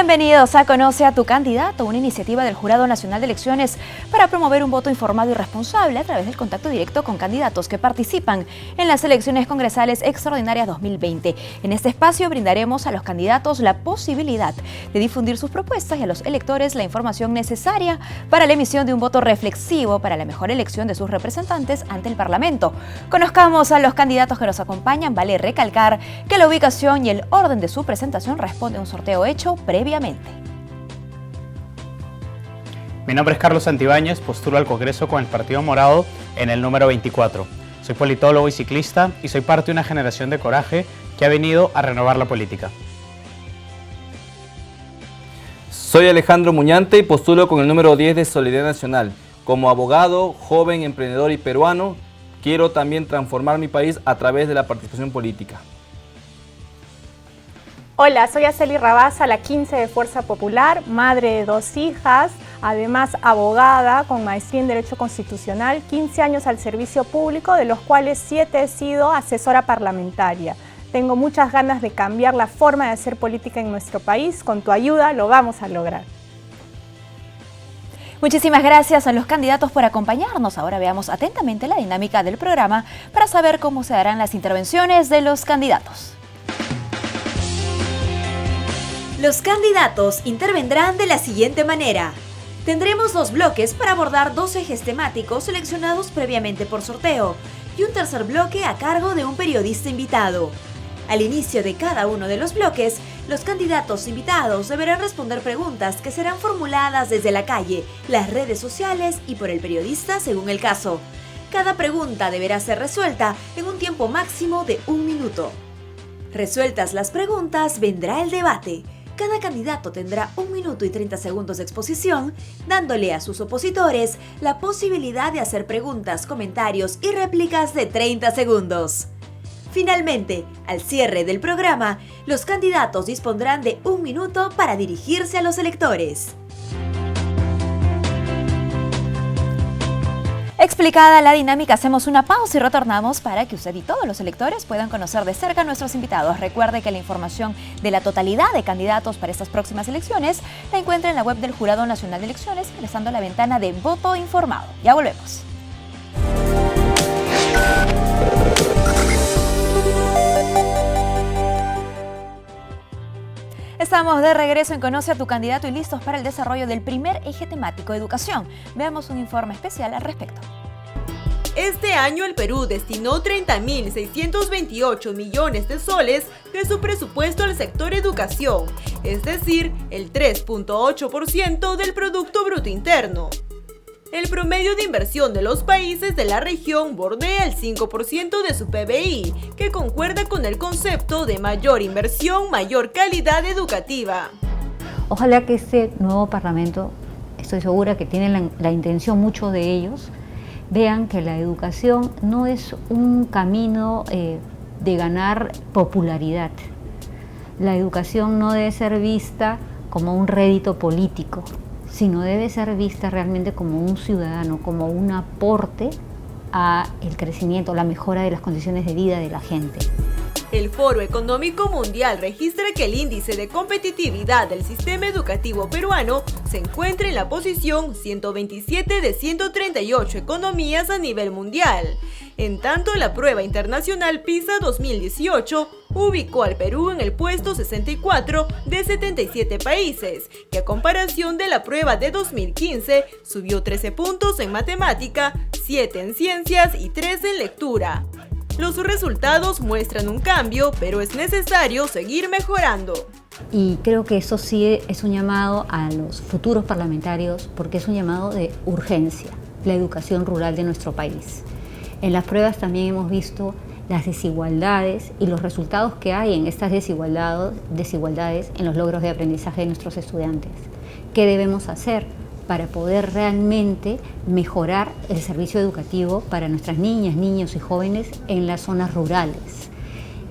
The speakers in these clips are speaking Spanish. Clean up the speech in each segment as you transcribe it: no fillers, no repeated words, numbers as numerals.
Bienvenidos a Conoce a tu Candidato, una iniciativa del Jurado Nacional de Elecciones para promover un voto informado y responsable a través del contacto directo con candidatos que participan en las elecciones congresales extraordinarias 2020. En este espacio brindaremos a los candidatos la posibilidad de difundir sus propuestas y a los electores la información necesaria para la emisión de un voto reflexivo para la mejor elección de sus representantes ante el Parlamento. Conozcamos a los candidatos que nos acompañan. Vale recalcar que la ubicación y el orden de su presentación responde a un sorteo hecho previamente. Mi nombre es Carlos Santibáñez, postulo al Congreso con el Partido Morado en el número 24. Soy politólogo y ciclista y soy parte de una generación de coraje que ha venido a renovar la política. Soy Alejandro Muñante y postulo con el número 10 de Solidaridad Nacional. Como abogado, joven, emprendedor y peruano, quiero también transformar mi país a través de la participación política. Hola, soy Aceli Rabasa, la 15 de Fuerza Popular, madre de 2 hijas, además abogada con maestría en Derecho Constitucional, 15 años al servicio público, de los cuales 7 he sido asesora parlamentaria. Tengo muchas ganas de cambiar la forma de hacer política en nuestro país. Con tu ayuda lo vamos a lograr. Muchísimas gracias a los candidatos por acompañarnos. Ahora veamos atentamente la dinámica del programa para saber cómo se darán las intervenciones de los candidatos. Los candidatos intervendrán de la siguiente manera. Tendremos 2 bloques para abordar 2 ejes temáticos seleccionados previamente por sorteo y un tercer bloque a cargo de un periodista invitado. Al inicio de cada uno de los bloques, los candidatos invitados deberán responder preguntas que serán formuladas desde la calle, las redes sociales y por el periodista según el caso. Cada pregunta deberá ser resuelta en un tiempo máximo de 1 minuto. Resueltas las preguntas, vendrá el debate. Cada candidato tendrá 1 minuto y 30 segundos de exposición, dándole a sus opositores la posibilidad de hacer preguntas, comentarios y réplicas de 30 segundos. Finalmente, al cierre del programa, los candidatos dispondrán de 1 minuto para dirigirse a los electores. Explicada la dinámica, hacemos una pausa y retornamos para que usted y todos los electores puedan conocer de cerca a nuestros invitados. Recuerde que la información de la totalidad de candidatos para estas próximas elecciones la encuentra en la web del Jurado Nacional de Elecciones, ingresando a la ventana de Voto Informado. Ya volvemos. Estamos de regreso en Conoce a tu Candidato y listos para el desarrollo del primer eje temático, educación. Veamos un informe especial al respecto. Este año el Perú destinó 30.628 millones de soles de su presupuesto al sector educación, es decir, el 3.8% del Producto Bruto Interno. El promedio de inversión de los países de la región bordea el 5% de su PBI, que concuerda con el concepto de mayor inversión, mayor calidad educativa. Ojalá que este nuevo Parlamento, estoy segura que tienen la intención muchos de ellos, vean que la educación no es un camino de ganar popularidad. La educación no debe ser vista como un rédito político, sino debe ser vista realmente como un ciudadano, como un aporte a el crecimiento, la mejora de las condiciones de vida de la gente. El Foro Económico Mundial registra que el índice de competitividad del sistema educativo peruano se encuentra en la posición 127 de 138 economías a nivel mundial. En tanto, la prueba internacional PISA 2018 ubicó al Perú en el puesto 64 de 77 países, que a comparación de la prueba de 2015 subió 13 puntos en matemática, 7 en ciencias y 3 en lectura. Los resultados muestran un cambio, pero es necesario seguir mejorando. Y creo que eso sí es un llamado a los futuros parlamentarios, porque es un llamado de urgencia, la educación rural de nuestro país. En las pruebas también hemos visto las desigualdades y los resultados que hay en estas desigualdades en los logros de aprendizaje de nuestros estudiantes. ¿Qué debemos hacer para poder realmente mejorar el servicio educativo para nuestras niñas, niños y jóvenes en las zonas rurales?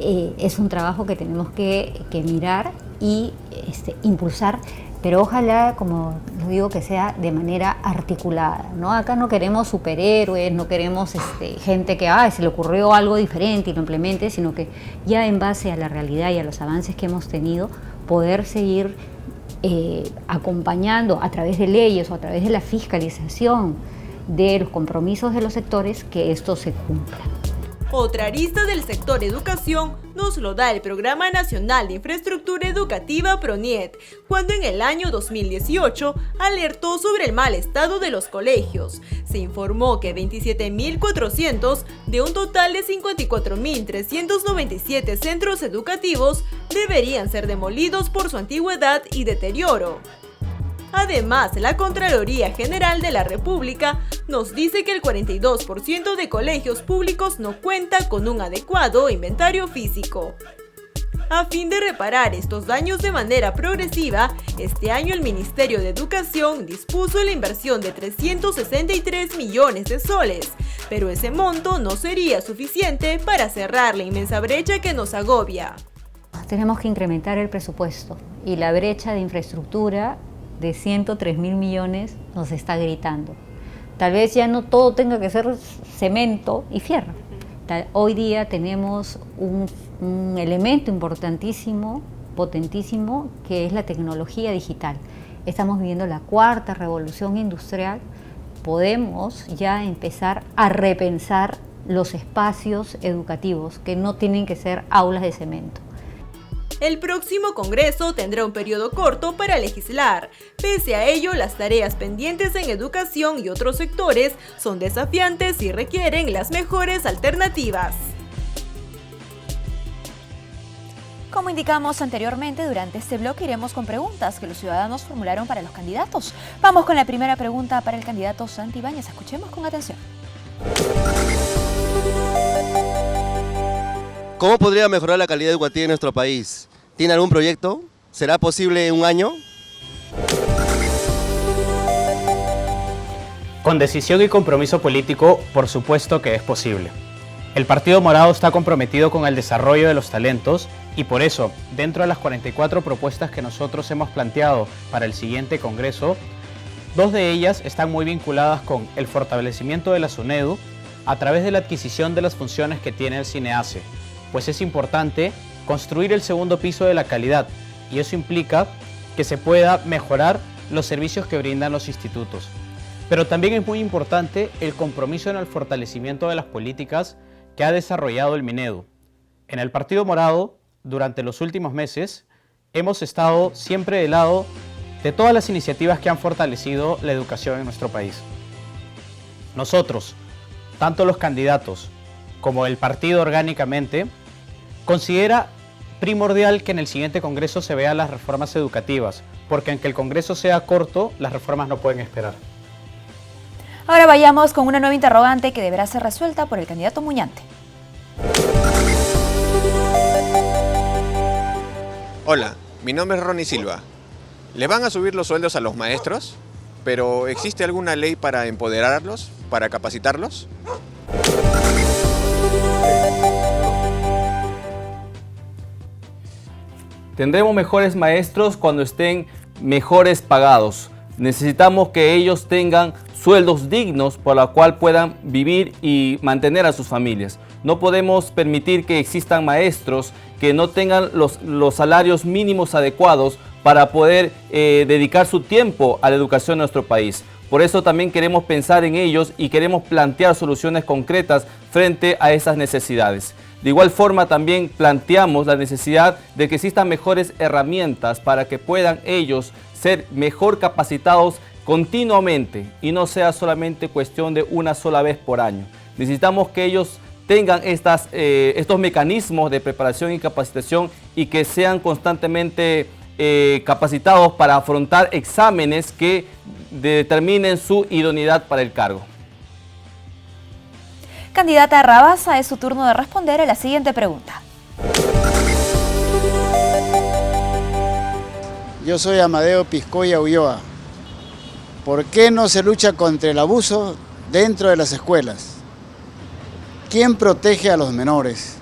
Es un trabajo que tenemos que mirar y impulsar, pero ojalá, como lo digo, que sea de manera articulada, ¿no? Acá no queremos superhéroes, no queremos gente que se le ocurrió algo diferente y lo implemente, sino que ya en base a la realidad y a los avances que hemos tenido, poder seguir acompañando a través de leyes o a través de la fiscalización de los compromisos de los sectores que esto se cumpla. Otra arista del sector educación nos lo da el Programa Nacional de Infraestructura Educativa PRONIET, cuando en el año 2018 alertó sobre el mal estado de los colegios. Se informó que 27.400 de un total de 54.397 centros educativos deberían ser demolidos por su antigüedad y deterioro. Además, la Contraloría General de la República nos dice que el 42% de colegios públicos no cuenta con un adecuado inventario físico. A fin de reparar estos daños de manera progresiva, este año el Ministerio de Educación dispuso la inversión de 363 millones de soles, pero ese monto no sería suficiente para cerrar la inmensa brecha que nos agobia. Tenemos que incrementar el presupuesto y la brecha de infraestructura de 103.000 millones nos está gritando. Tal vez ya no todo tenga que ser cemento y fierro. Hoy día tenemos un elemento importantísimo, potentísimo, que es la tecnología digital. Estamos viviendo la cuarta revolución industrial. Podemos ya empezar a repensar los espacios educativos, que no tienen que ser aulas de cemento. El próximo Congreso tendrá un periodo corto para legislar. Pese a ello, las tareas pendientes en educación y otros sectores son desafiantes y requieren las mejores alternativas. Como indicamos anteriormente, durante este bloque iremos con preguntas que los ciudadanos formularon para los candidatos. Vamos con la primera pregunta para el candidato Santibáñez. Escuchemos con atención. ¿Cómo podría mejorar la calidad educativa en nuestro país? ¿Tiene algún proyecto? ¿Será posible en un año? Con decisión y compromiso político, por supuesto que es posible. El Partido Morado está comprometido con el desarrollo de los talentos y por eso, dentro de las 44 propuestas que nosotros hemos planteado para el siguiente Congreso, 2 de ellas están muy vinculadas con el fortalecimiento de la SUNEDU a través de la adquisición de las funciones que tiene el CINEACE, pues es importante construir el segundo piso de la calidad y eso implica que se pueda mejorar los servicios que brindan los institutos. Pero también es muy importante el compromiso en el fortalecimiento de las políticas que ha desarrollado el Minedu. En el Partido Morado, durante los últimos meses, hemos estado siempre del lado de todas las iniciativas que han fortalecido la educación en nuestro país. Nosotros, tanto los candidatos como el partido orgánicamente, considera primordial que en el siguiente Congreso se vean las reformas educativas, porque aunque el Congreso sea corto, las reformas no pueden esperar. Ahora vayamos con una nueva interrogante que deberá ser resuelta por el candidato Muñante. Hola, mi nombre es Ronnie Silva. ¿Le van a subir los sueldos a los maestros? ¿Pero existe alguna ley para empoderarlos, para capacitarlos? Tendremos mejores maestros cuando estén mejores pagados. Necesitamos que ellos tengan sueldos dignos por la cual puedan vivir y mantener a sus familias. No podemos permitir que existan maestros que no tengan los salarios mínimos adecuados para poder dedicar su tiempo a la educación de nuestro país. Por eso también queremos pensar en ellos y queremos plantear soluciones concretas frente a esas necesidades. De igual forma también planteamos la necesidad de que existan mejores herramientas para que puedan ellos ser mejor capacitados continuamente y no sea solamente cuestión de una sola vez por año. Necesitamos que ellos tengan estos mecanismos de preparación y capacitación y que sean constantemente capacitados para afrontar exámenes que determinen su idoneidad para el cargo. Candidata Rabasa, es su turno de responder a la siguiente pregunta. Yo soy Amadeo Piscoya Ulloa. ¿Por qué no se lucha contra el abuso dentro de las escuelas? ¿Quién protege a los menores?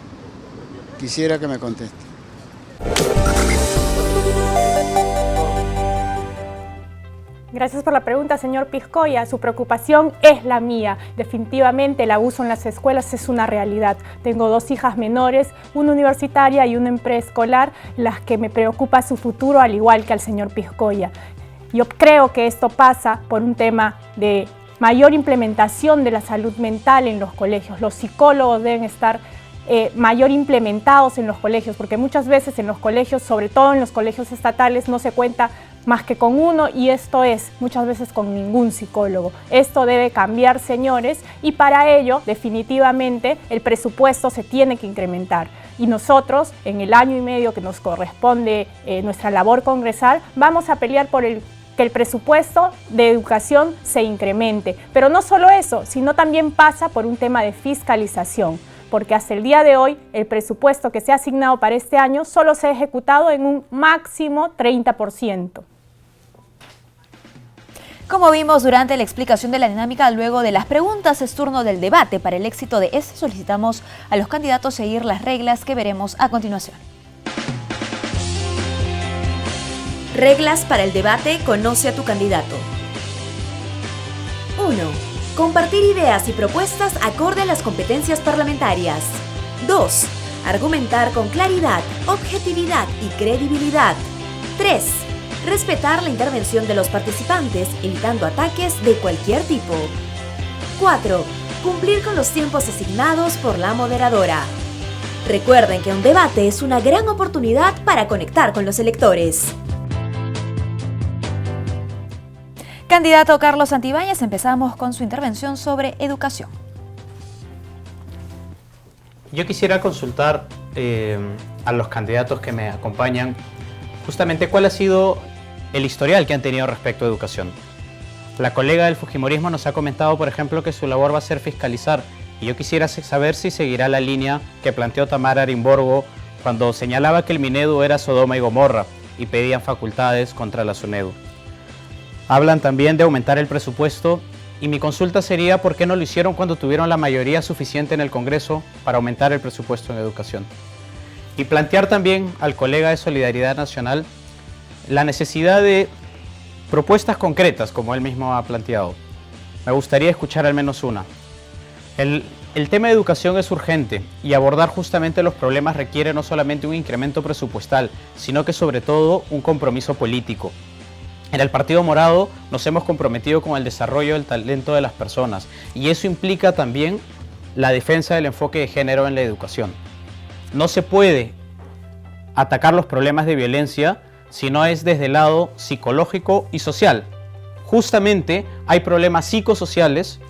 Quisiera que me conteste. Gracias por la pregunta, señor Piscoya. Su preocupación es la mía. Definitivamente el abuso en las escuelas es una realidad. Tengo 2 hijas menores, una universitaria y una en preescolar, las que me preocupa su futuro, al igual que al señor Piscoya. Yo creo que esto pasa por un tema de mayor implementación de la salud mental en los colegios. Los psicólogos deben estar mayor implementados en los colegios, porque muchas veces en los colegios, sobre todo en los colegios estatales, no se cuenta más que con uno, y esto es muchas veces con ningún psicólogo. Esto debe cambiar, señores, y para ello definitivamente el presupuesto se tiene que incrementar. Y nosotros, en el año y medio que nos corresponde nuestra labor congresal, vamos a pelear por que el presupuesto de educación se incremente. Pero no solo eso, sino también pasa por un tema de fiscalización, porque hasta el día de hoy el presupuesto que se ha asignado para este año solo se ha ejecutado en un máximo 30%. Como vimos durante la explicación de la dinámica, luego de las preguntas es turno del debate. Para el éxito de este solicitamos a los candidatos seguir las reglas que veremos a continuación. Reglas para el debate. Conoce a tu candidato. 1. Compartir ideas y propuestas acorde a las competencias parlamentarias. 2. Argumentar con claridad, objetividad y credibilidad. 3. Respetar la intervención de los participantes, evitando ataques de cualquier tipo. 4. Cumplir con los tiempos asignados por la moderadora. Recuerden que un debate es una gran oportunidad para conectar con los electores. Candidato Carlos Santibáñez, empezamos con su intervención sobre educación. Yo quisiera consultar a los candidatos que me acompañan justamente cuál ha sido el historial que han tenido respecto a educación. La colega del Fujimorismo nos ha comentado, por ejemplo, que su labor va a ser fiscalizar, y yo quisiera saber si seguirá la línea que planteó Tamara Arimborgo cuando señalaba que el Minedu era Sodoma y Gomorra y pedían facultades contra la SUNEDU. Hablan también de aumentar el presupuesto, y mi consulta sería ¿por qué no lo hicieron cuando tuvieron la mayoría suficiente en el Congreso para aumentar el presupuesto en educación? Y plantear también al colega de Solidaridad Nacional la necesidad de propuestas concretas, como él mismo ha planteado. Me gustaría escuchar al menos una. El tema de educación es urgente, y abordar justamente los problemas requiere no solamente un incremento presupuestal, sino que sobre todo un compromiso político. En el Partido Morado nos hemos comprometido con el desarrollo del talento de las personas, y eso implica también la defensa del enfoque de género en la educación. No se puede atacar los problemas de violencia si no es desde el lado psicológico y social. Justamente hay problemas psicosociales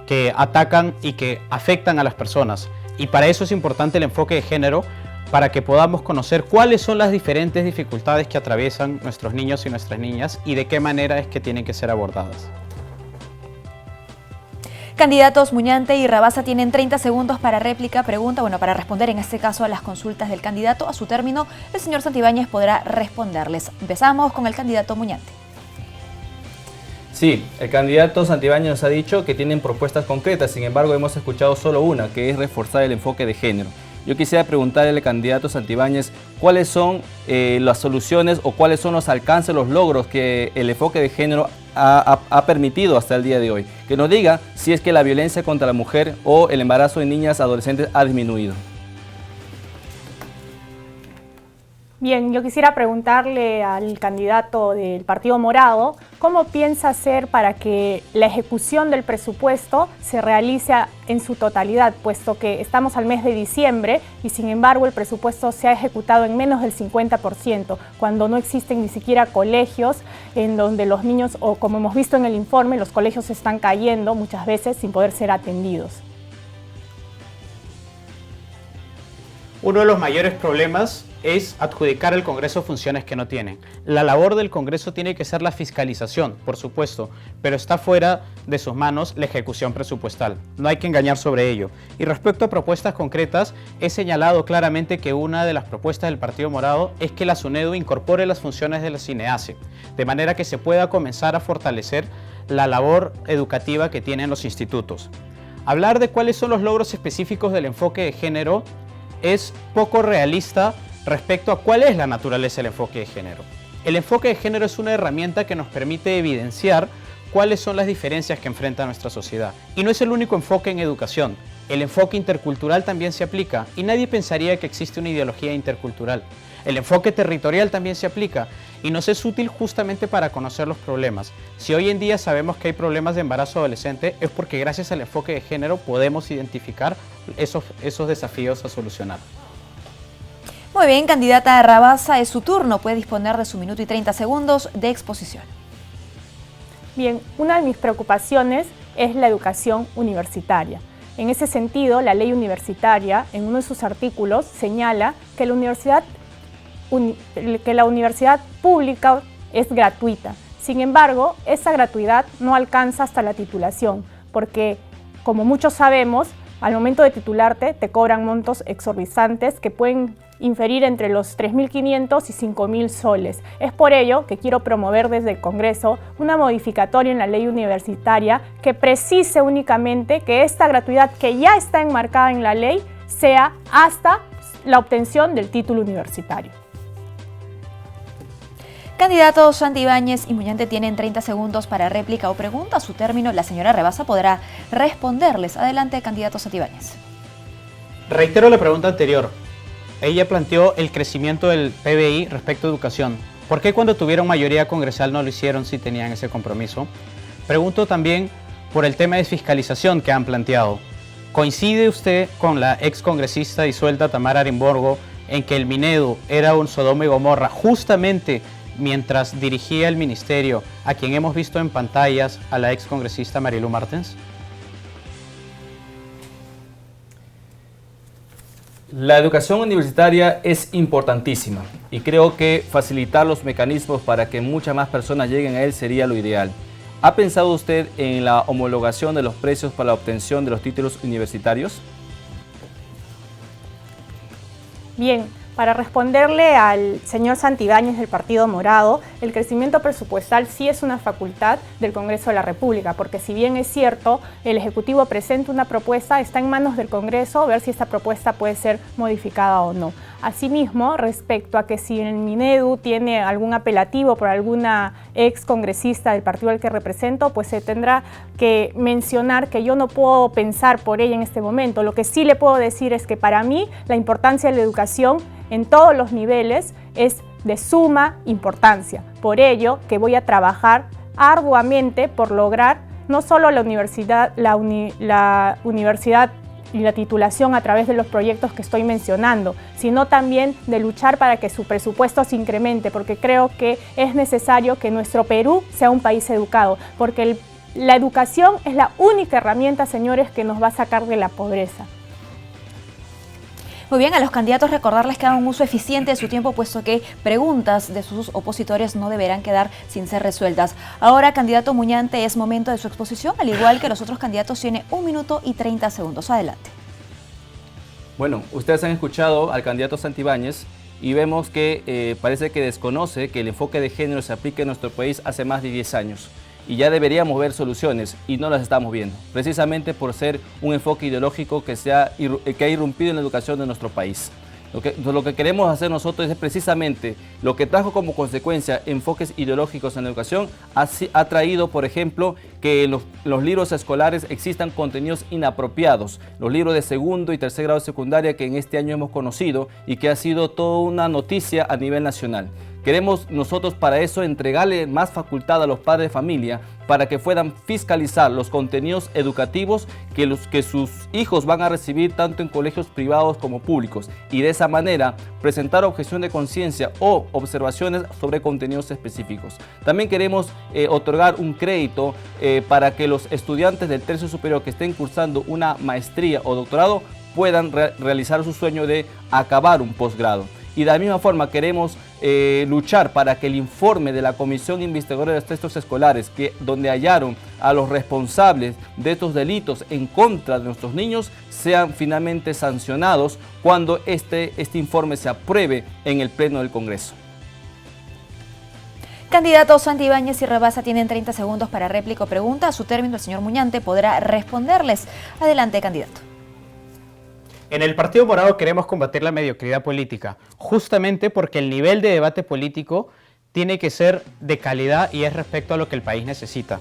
que atacan y que afectan a las personas, y para eso es importante el enfoque de género, para que podamos conocer cuáles son las diferentes dificultades que atraviesan nuestros niños y nuestras niñas y de qué manera es que tienen que ser abordadas. Candidatos Muñante y Rabasa tienen 30 segundos para réplica, pregunta, para responder en este caso a las consultas del candidato. A su término, el señor Santibáñez podrá responderles. Empezamos con el candidato Muñante. Sí, el candidato Santibáñez nos ha dicho que tienen propuestas concretas, sin embargo hemos escuchado solo una, que es reforzar el enfoque de género. Yo quisiera preguntarle al candidato Santibáñez cuáles son las soluciones o cuáles son los alcances, los logros que el enfoque de género ha permitido hasta el día de hoy. Que nos diga si es que la violencia contra la mujer o el embarazo de niñas y adolescentes ha disminuido. Bien, yo quisiera preguntarle al candidato del Partido Morado cómo piensa hacer para que la ejecución del presupuesto se realice en su totalidad, puesto que estamos al mes de diciembre y sin embargo el presupuesto se ha ejecutado en menos del 50%, cuando no existen ni siquiera colegios en donde los niños, o como hemos visto en el informe, los colegios están cayendo muchas veces sin poder ser atendidos. Uno de los mayores problemas es adjudicar al Congreso funciones que no tienen. La labor del Congreso tiene que ser la fiscalización, por supuesto, pero está fuera de sus manos la ejecución presupuestal. No hay que engañar sobre ello. Y respecto a propuestas concretas, he señalado claramente que una de las propuestas del Partido Morado es que la SUNEDU incorpore las funciones de la CINEACE, de manera que se pueda comenzar a fortalecer la labor educativa que tienen los institutos. Hablar de cuáles son los logros específicos del enfoque de género es poco realista respecto a cuál es la naturaleza del enfoque de género. El enfoque de género es una herramienta que nos permite evidenciar cuáles son las diferencias que enfrenta nuestra sociedad. Y no es el único enfoque en educación. El enfoque intercultural también se aplica y nadie pensaría que existe una ideología intercultural. El enfoque territorial también se aplica y nos es útil justamente para conocer los problemas. Si hoy en día sabemos que hay problemas de embarazo adolescente es porque gracias al enfoque de género podemos identificar esos desafíos a solucionar. Muy bien, candidata Rabasa, es su turno. Puede disponer de su minuto y 30 segundos de exposición. Bien, una de mis preocupaciones es la educación universitaria. En ese sentido, la ley universitaria, en uno de sus artículos, señala que la universidad pública es gratuita. Sin embargo, esa gratuidad no alcanza hasta la titulación, porque, como muchos sabemos, al momento de titularte te cobran montos exorbitantes que pueden inferir entre los 3.500 y 5.000 soles. Es por ello que quiero promover desde el Congreso una modificatoria en la ley universitaria que precise únicamente que esta gratuidad que ya está enmarcada en la ley sea hasta la obtención del título universitario. Candidatos Santibáñez y Muñante tienen 30 segundos para réplica o pregunta. A su término, la señora Rabasa podrá responderles. Adelante, candidato Santibáñez. Reitero la pregunta anterior. Ella planteó el crecimiento del PBI respecto a educación. ¿Por qué cuando tuvieron mayoría congresal no lo hicieron si tenían ese compromiso? Pregunto también por el tema de fiscalización que han planteado. ¿Coincide usted con la excongresista disuelta Tamara Arimborgo en que el Minedu era un Sodoma y Gomorra justamente mientras dirigía el ministerio, a quien hemos visto en pantallas, a la excongresista Marilu Martens? La educación universitaria es importantísima y creo que facilitar los mecanismos para que muchas más personas lleguen a él sería lo ideal. ¿Ha pensado usted en la homologación de los precios para la obtención de los títulos universitarios? Bien, para responderle al señor Santibáñez del Partido Morado, el crecimiento presupuestal sí es una facultad del Congreso de la República, porque si bien es cierto, el Ejecutivo presenta una propuesta, está en manos del Congreso ver si esta propuesta puede ser modificada o no. Asimismo, respecto a que si el Minedu tiene algún apelativo por alguna ex congresista del partido al que represento, pues se tendrá que mencionar que yo no puedo pensar por ella en este momento. Lo que sí le puedo decir es que para mí la importancia de la educación en todos los niveles es de suma importancia. Por ello que voy a trabajar arduamente por lograr no solo la universidad y la titulación a través de los proyectos que estoy mencionando, sino también de luchar para que su presupuesto se incremente, porque creo que es necesario que nuestro Perú sea un país educado, porque la educación es la única herramienta, señores, que nos va a sacar de la pobreza. Muy bien, a los candidatos recordarles que hagan un uso eficiente de su tiempo, puesto que preguntas de sus opositores no deberán quedar sin ser resueltas. Ahora, candidato Muñante, es momento de su exposición, al igual que los otros candidatos, tiene 1 minuto y 30 segundos. Adelante. Bueno, ustedes han escuchado al candidato Santibáñez y vemos que parece que desconoce que el enfoque de género se aplica en nuestro país hace más de 10 años. Y ya deberíamos ver soluciones y no las estamos viendo, precisamente por ser un enfoque ideológico que ha irrumpido en la educación de nuestro país. Lo que queremos hacer nosotros es precisamente lo que trajo como consecuencia enfoques ideológicos en la educación, ha traído, por ejemplo, que en los libros escolares existan contenidos inapropiados, los libros de segundo y tercer grado de secundaria que en este año hemos conocido y que ha sido toda una noticia a nivel nacional. Queremos nosotros para eso entregarle más facultad a los padres de familia para que puedan fiscalizar los contenidos educativos que sus hijos van a recibir tanto en colegios privados como públicos y de esa manera presentar objeción de conciencia o observaciones sobre contenidos específicos. También queremos otorgar un crédito para que los estudiantes del tercio superior que estén cursando una maestría o doctorado puedan realizar su sueño de acabar un posgrado. Y de la misma forma queremos luchar para que el informe de la Comisión Investigadora de los Textos Escolares, donde hallaron a los responsables de estos delitos en contra de nuestros niños, sean finalmente sancionados cuando este informe se apruebe en el Pleno del Congreso. Candidatos Santibáñez y Rabasa tienen 30 segundos para réplica o pregunta. A su término, el señor Muñante podrá responderles. Adelante, candidato. En el Partido Morado queremos combatir la mediocridad política, justamente porque el nivel de debate político tiene que ser de calidad y es respecto a lo que el país necesita.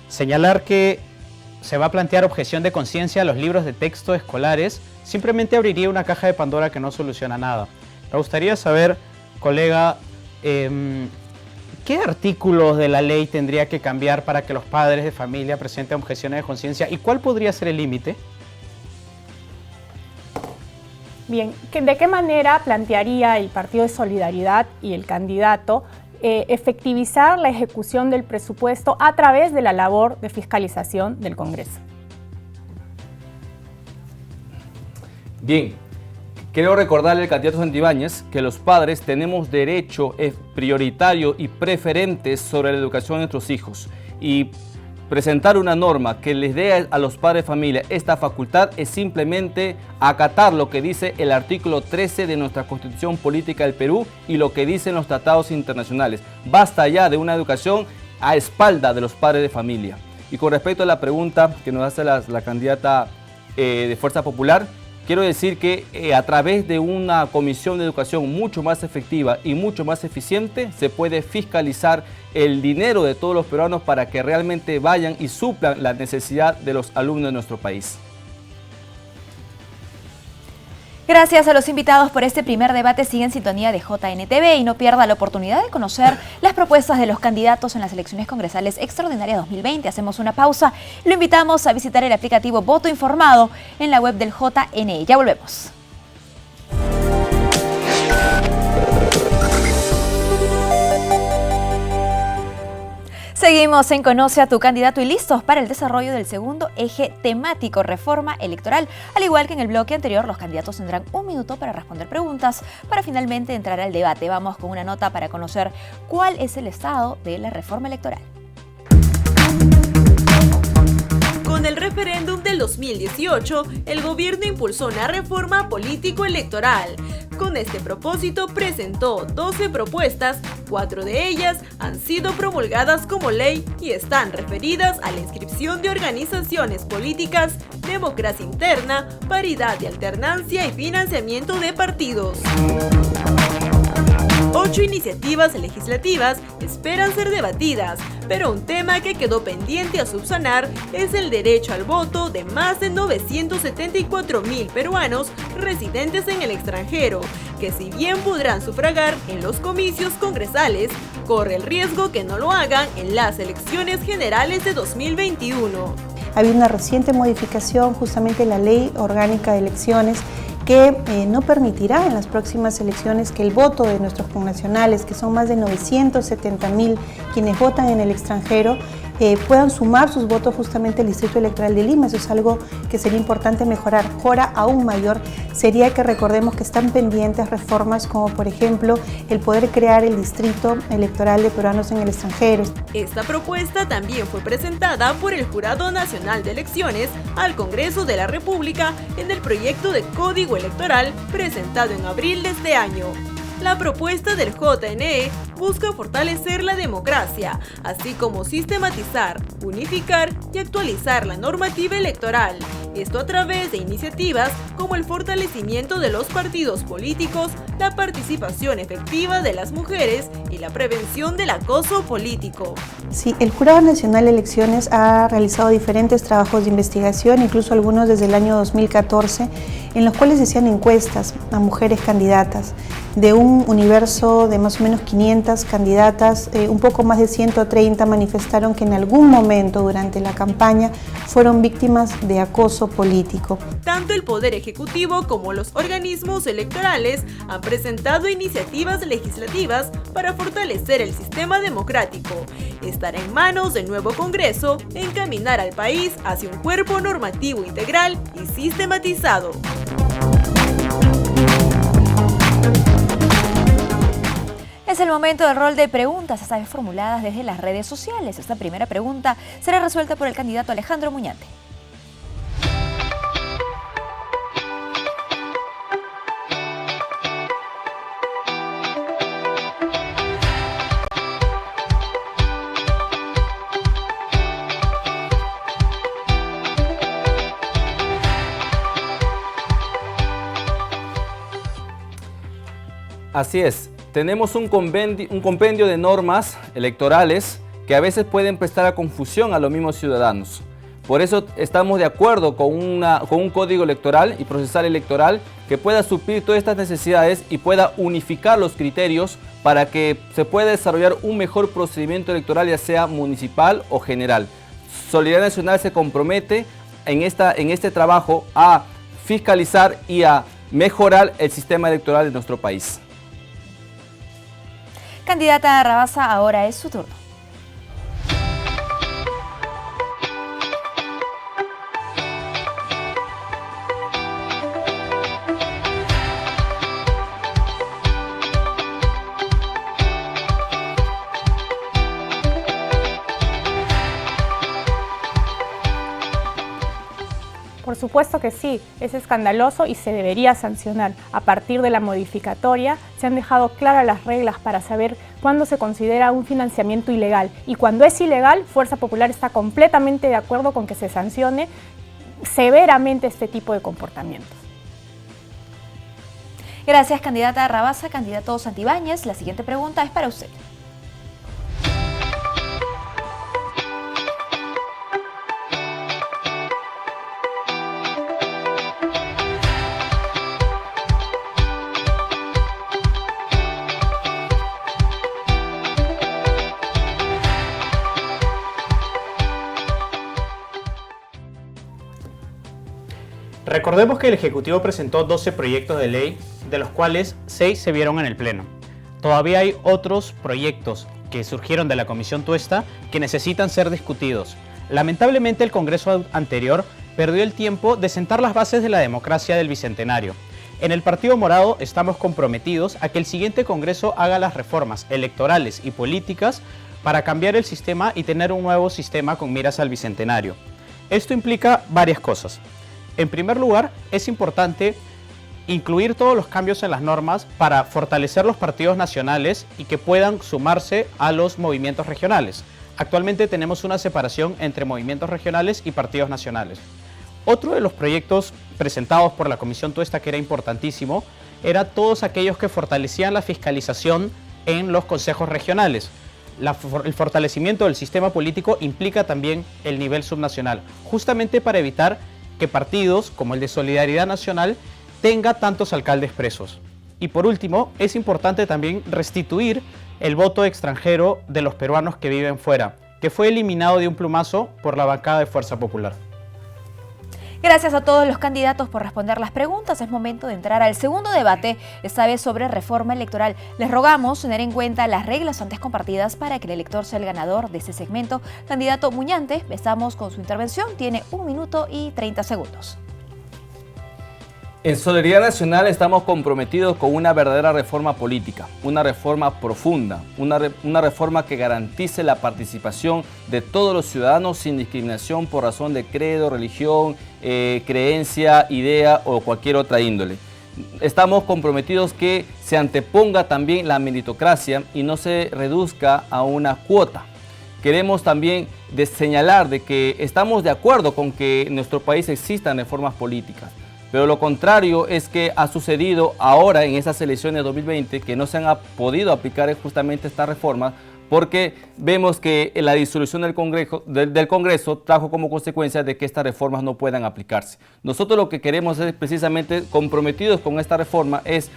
Señalar que se va a plantear objeción de conciencia a los libros de texto escolares simplemente abriría una caja de Pandora que no soluciona nada. Me gustaría saber, colega, ¿qué artículos de la ley tendría que cambiar para que los padres de familia presenten objeciones de conciencia y cuál podría ser el límite? Bien, ¿de qué manera plantearía el Partido de Solidaridad y el candidato efectivizar la ejecución del presupuesto a través de la labor de fiscalización del Congreso? Bien, quiero recordarle al candidato Santibáñez que los padres tenemos derecho prioritario y preferente sobre la educación de nuestros hijos, y presentar una norma que les dé a los padres de familia esta facultad es simplemente acatar lo que dice el artículo 13 de nuestra Constitución Política del Perú y lo que dicen los tratados internacionales. Basta ya de una educación a espalda de los padres de familia. Y con respecto a la pregunta que nos hace la candidata de Fuerza Popular, quiero decir que a través de una comisión de educación mucho más efectiva y mucho más eficiente se puede fiscalizar el dinero de todos los peruanos para que realmente vayan y suplan la necesidad de los alumnos de nuestro país. Gracias a los invitados por este primer debate. Sigue en sintonía de JNTV y no pierda la oportunidad de conocer las propuestas de los candidatos en las elecciones congresales extraordinarias 2020. Hacemos una pausa. Lo invitamos a visitar el aplicativo Voto Informado en la web del JNE. Ya volvemos. Seguimos en Conoce a tu candidato y listos para el desarrollo del segundo eje temático, reforma electoral. Al igual que en el bloque anterior, los candidatos tendrán un minuto para responder preguntas para finalmente entrar al debate. Vamos con una nota para conocer cuál es el estado de la reforma electoral. Con el referéndum del 2018, el gobierno impulsó una reforma político-electoral. Con este propósito presentó 12 propuestas, 4 de ellas han sido promulgadas como ley y están referidas a la inscripción de organizaciones políticas, democracia interna, paridad y alternancia y financiamiento de partidos. 8 iniciativas legislativas esperan ser debatidas, pero un tema que quedó pendiente a subsanar es el derecho al voto de más de 974.000 peruanos residentes en el extranjero, que si bien podrán sufragar en los comicios congresales, corre el riesgo que no lo hagan en las elecciones generales de 2021. Ha habido una reciente modificación justamente en la Ley Orgánica de Elecciones que no permitirá en las próximas elecciones que el voto de nuestros connacionales, que son más de 970.000 quienes votan en el extranjero, puedan sumar sus votos justamente al Distrito Electoral de Lima. Eso es algo que sería importante mejorar. Ahora aún mayor sería que recordemos que están pendientes reformas como por ejemplo el poder crear el Distrito Electoral de Peruanos en el extranjero. Esta propuesta también fue presentada por el Jurado Nacional de Elecciones al Congreso de la República en el proyecto de Código Electoral presentado en abril de este año. La propuesta del JNE busca fortalecer la democracia, así como sistematizar, unificar y actualizar la normativa electoral. Esto a través de iniciativas como el fortalecimiento de los partidos políticos, la participación efectiva de las mujeres y la prevención del acoso político. Sí, el Jurado Nacional de Elecciones ha realizado diferentes trabajos de investigación, incluso algunos desde el año 2014, en los cuales hacían encuestas a mujeres candidatas. De un universo de más o menos 500 candidatas, un poco más de 130 manifestaron que en algún momento durante la campaña fueron víctimas de acoso político. Tanto el Poder Ejecutivo como los organismos electorales han presentado iniciativas legislativas para fortalecer el sistema democrático. Estará en manos del nuevo Congreso encaminar al país hacia un cuerpo normativo integral y sistematizado. Es el momento del rol de preguntas, esta vez formuladas desde las redes sociales. Esta primera pregunta será resuelta por el candidato Alejandro Muñante. Así es. tenemos un compendio de normas electorales que a veces pueden prestar a confusión a los mismos ciudadanos. Por eso estamos de acuerdo con un código electoral y procesal electoral que pueda suplir todas estas necesidades y pueda unificar los criterios para que se pueda desarrollar un mejor procedimiento electoral, ya sea municipal o general. Solidaridad Nacional se compromete en este trabajo a fiscalizar y a mejorar el sistema electoral de nuestro país. Candidata Rabasa, ahora es su turno. Por supuesto que sí, es escandaloso y se debería sancionar. A partir de la modificatoria se han dejado claras las reglas para saber cuándo se considera un financiamiento ilegal. Y cuando es ilegal, Fuerza Popular está completamente de acuerdo con que se sancione severamente este tipo de comportamientos. Gracias, candidata Rabasa. Candidato Santibáñez, la siguiente pregunta es para usted. Recordemos que el Ejecutivo presentó 12 proyectos de ley, de los cuales 6 se vieron en el Pleno. Todavía hay otros proyectos que surgieron de la Comisión Tuesta que necesitan ser discutidos. Lamentablemente el Congreso anterior perdió el tiempo de sentar las bases de la democracia del Bicentenario. En el Partido Morado estamos comprometidos a que el siguiente Congreso haga las reformas electorales y políticas para cambiar el sistema y tener un nuevo sistema con miras al Bicentenario. Esto implica varias cosas. En primer lugar, es importante incluir todos los cambios en las normas para fortalecer los partidos nacionales y que puedan sumarse a los movimientos regionales. Actualmente tenemos una separación entre movimientos regionales y partidos nacionales. Otro de los proyectos presentados por la Comisión Tuesta que era importantísimo era todos aquellos que fortalecían la fiscalización en los consejos regionales. El fortalecimiento del sistema político implica también el nivel subnacional, justamente para evitar que partidos como el de Solidaridad Nacional tenga tantos alcaldes presos. Y por último, es importante también restituir el voto extranjero de los peruanos que viven fuera, que fue eliminado de un plumazo por la bancada de Fuerza Popular. Gracias a todos los candidatos por responder las preguntas. Es momento de entrar al segundo debate, esta vez sobre reforma electoral. Les rogamos tener en cuenta las reglas antes compartidas para que el elector sea el ganador de este segmento. Candidato Muñante, empezamos con su intervención. Tiene 1 minuto y 30 segundos. En Solidaridad Nacional estamos comprometidos con una verdadera reforma política, una reforma profunda, una reforma que garantice la participación de todos los ciudadanos sin discriminación por razón de credo, religión, creencia, idea o cualquier otra índole. Estamos comprometidos que se anteponga también la meritocracia y no se reduzca a una cuota. Queremos también señalar de que estamos de acuerdo con que en nuestro país existan reformas políticas. Pero lo contrario es que ha sucedido ahora en esas elecciones de 2020 que no se han podido aplicar justamente estas reformas porque vemos que la disolución del Congreso trajo como consecuencia de que estas reformas no puedan aplicarse. Nosotros lo que queremos es precisamente comprometidos con esta reforma es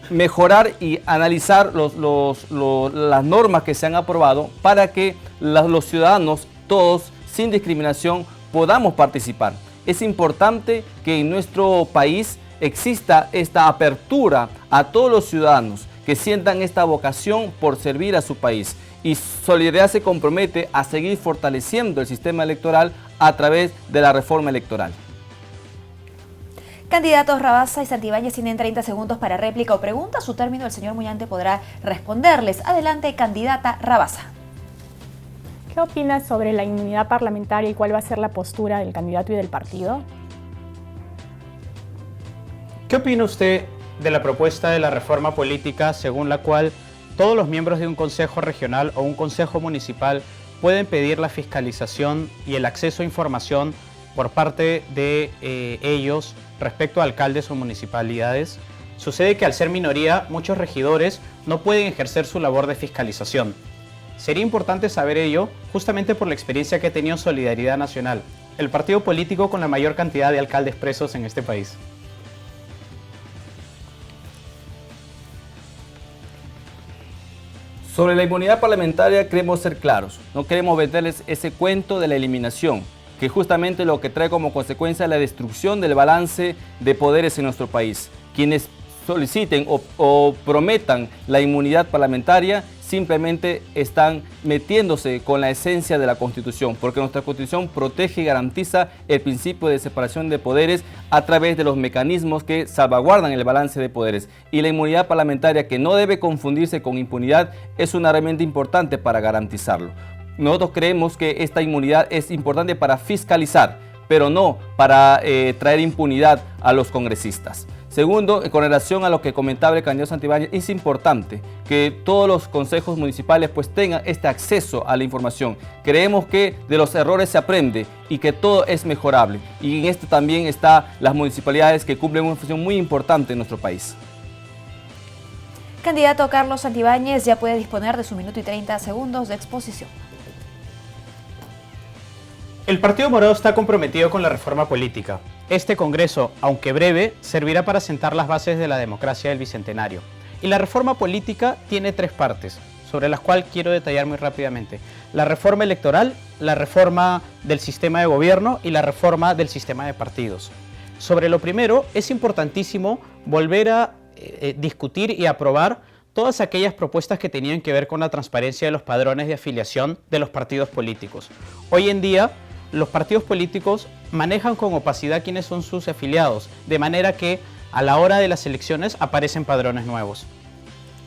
mejorar y analizar las normas que se han aprobado para que los ciudadanos, todos, sin discriminación, podamos participar. Es importante que en nuestro país exista esta apertura a todos los ciudadanos que sientan esta vocación por servir a su país. Y Solidaridad se compromete a seguir fortaleciendo el sistema electoral a través de la reforma electoral. Candidatos Rabasa y Santibáñez tienen 30 segundos para réplica o pregunta. A su término, el señor Muñante podrá responderles. Adelante, candidata Rabasa. ¿Qué opinas sobre la inmunidad parlamentaria y cuál va a ser la postura del candidato y del partido? ¿Qué opina usted de la propuesta de la reforma política según la cual todos los miembros de un consejo regional o un consejo municipal pueden pedir la fiscalización y el acceso a información por parte de ellos respecto a alcaldes o municipalidades Sucede que al ser minoría, muchos regidores no pueden ejercer su labor de fiscalización. Sería importante saber ello justamente por la experiencia que ha tenido Solidaridad Nacional, el partido político con la mayor cantidad de alcaldes presos en este país. Sobre la inmunidad parlamentaria queremos ser claros, no queremos venderles ese cuento de la eliminación, que justamente lo que trae como consecuencia la destrucción del balance de poderes en nuestro país. Quienes soliciten o prometan la inmunidad parlamentaria simplemente están metiéndose con la esencia de la Constitución, porque nuestra Constitución protege y garantiza el principio de separación de poderes a través de los mecanismos que salvaguardan el balance de poderes. Y la inmunidad parlamentaria, que no debe confundirse con impunidad, es una herramienta importante para garantizarlo. Nosotros creemos que esta inmunidad es importante para fiscalizar, pero no para traer impunidad a los congresistas. Segundo, con relación a lo que comentaba el candidato Santibáñez, es importante que todos los consejos municipales pues tengan este acceso a la información. Creemos que de los errores se aprende y que todo es mejorable. Y en esto también están las municipalidades, que cumplen una función muy importante en nuestro país. Candidato Carlos Santibáñez ya puede disponer de su minuto y 30 segundos de exposición. El Partido Morado está comprometido con la reforma política. Este Congreso, aunque breve, servirá para sentar las bases de la democracia del Bicentenario. Y la reforma política tiene 3 partes, sobre las cuales quiero detallar muy rápidamente. La reforma electoral, la reforma del sistema de gobierno y la reforma del sistema de partidos. Sobre lo primero, es importantísimo volver a discutir y aprobar todas aquellas propuestas que tenían que ver con la transparencia de los padrones de afiliación de los partidos políticos. Hoy en día, los partidos políticos manejan con opacidad quiénes son sus afiliados, de manera que a la hora de las elecciones aparecen padrones nuevos.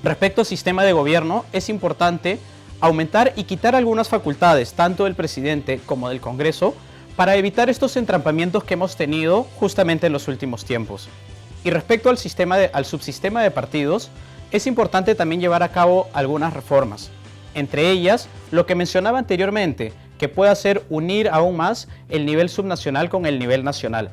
Respecto al sistema de gobierno, es importante aumentar y quitar algunas facultades, tanto del presidente como del Congreso, para evitar estos entrampamientos que hemos tenido justamente en los últimos tiempos. Y respecto al subsistema de partidos, es importante también llevar a cabo algunas reformas. Entre ellas, lo que mencionaba anteriormente, que puede hacer unir aún más el nivel subnacional con el nivel nacional.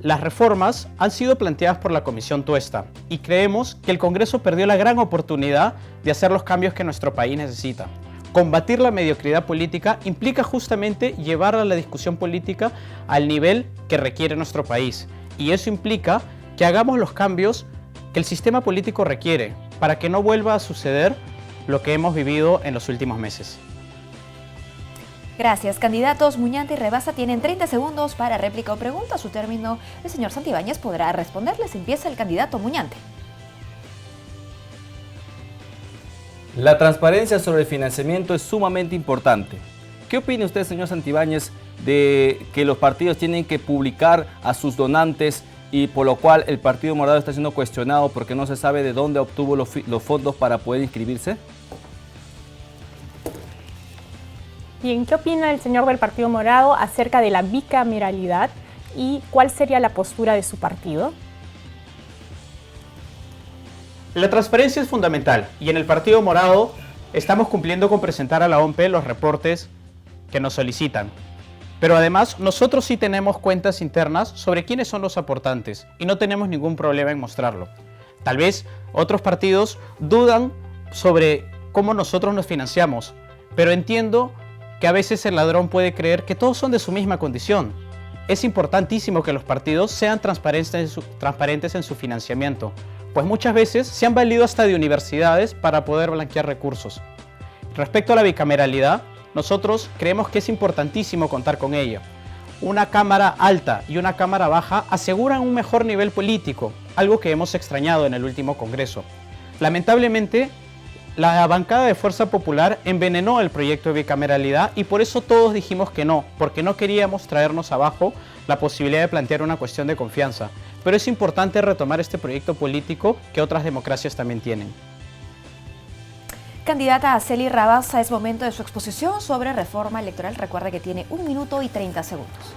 Las reformas han sido planteadas por la Comisión Tuesta y creemos que el Congreso perdió la gran oportunidad de hacer los cambios que nuestro país necesita. Combatir la mediocridad política implica justamente llevar a la discusión política al nivel que requiere nuestro país, y eso implica que hagamos los cambios que el sistema político requiere para que no vuelva a suceder lo que hemos vivido en los últimos meses. Gracias. Candidatos Muñante y Rabasa tienen 30 segundos para réplica o pregunta. A su término, el señor Santibáñez podrá responderles. Empieza el candidato Muñante. La transparencia sobre el financiamiento es sumamente importante. ¿Qué opina usted, señor Santibáñez, de que los partidos tienen que publicar a sus donantes y por lo cual el Partido Morado está siendo cuestionado porque no se sabe de dónde obtuvo los fondos para poder inscribirse? Bien, ¿qué opina el señor del Partido Morado acerca de la bicameralidad y cuál sería la postura de su partido? La transparencia es fundamental y en el Partido Morado estamos cumpliendo con presentar a la OMP los reportes que nos solicitan. Pero además nosotros sí tenemos cuentas internas sobre quiénes son los aportantes y no tenemos ningún problema en mostrarlo. Tal vez otros partidos dudan sobre cómo nosotros nos financiamos, pero entiendo que a veces el ladrón puede creer que todos son de su misma condición. Es importantísimo que los partidos sean transparentes en su financiamiento, pues muchas veces se han valido hasta de universidades para poder blanquear recursos. Respecto a la bicameralidad, nosotros creemos que es importantísimo contar con ella. Una cámara alta y una cámara baja aseguran un mejor nivel político, algo que hemos extrañado en el último Congreso. Lamentablemente, la bancada de Fuerza Popular envenenó el proyecto de bicameralidad y por eso todos dijimos que no, porque no queríamos traernos abajo la posibilidad de plantear una cuestión de confianza. Pero es importante retomar este proyecto político que otras democracias también tienen. Candidata Araceli Rabasa, es momento de su exposición sobre reforma electoral. Recuerda que tiene 1 minuto y 30 segundos.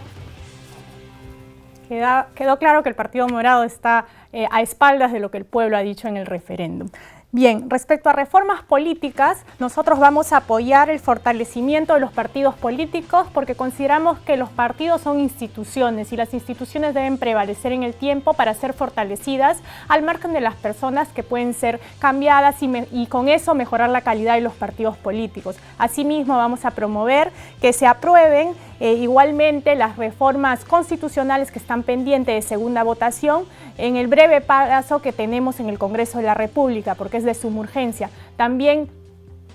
Quedó claro que el Partido Morado está a espaldas de lo que el pueblo ha dicho en el referéndum. Bien, respecto a reformas políticas, nosotros vamos a apoyar el fortalecimiento de los partidos políticos porque consideramos que los partidos son instituciones y las instituciones deben prevalecer en el tiempo para ser fortalecidas al margen de las personas que pueden ser cambiadas y con eso mejorar la calidad de los partidos políticos. Asimismo, vamos a promover que se aprueben igualmente las reformas constitucionales que están pendientes de segunda votación en el breve plazo que tenemos en el Congreso de la República, porque es de suma urgencia. También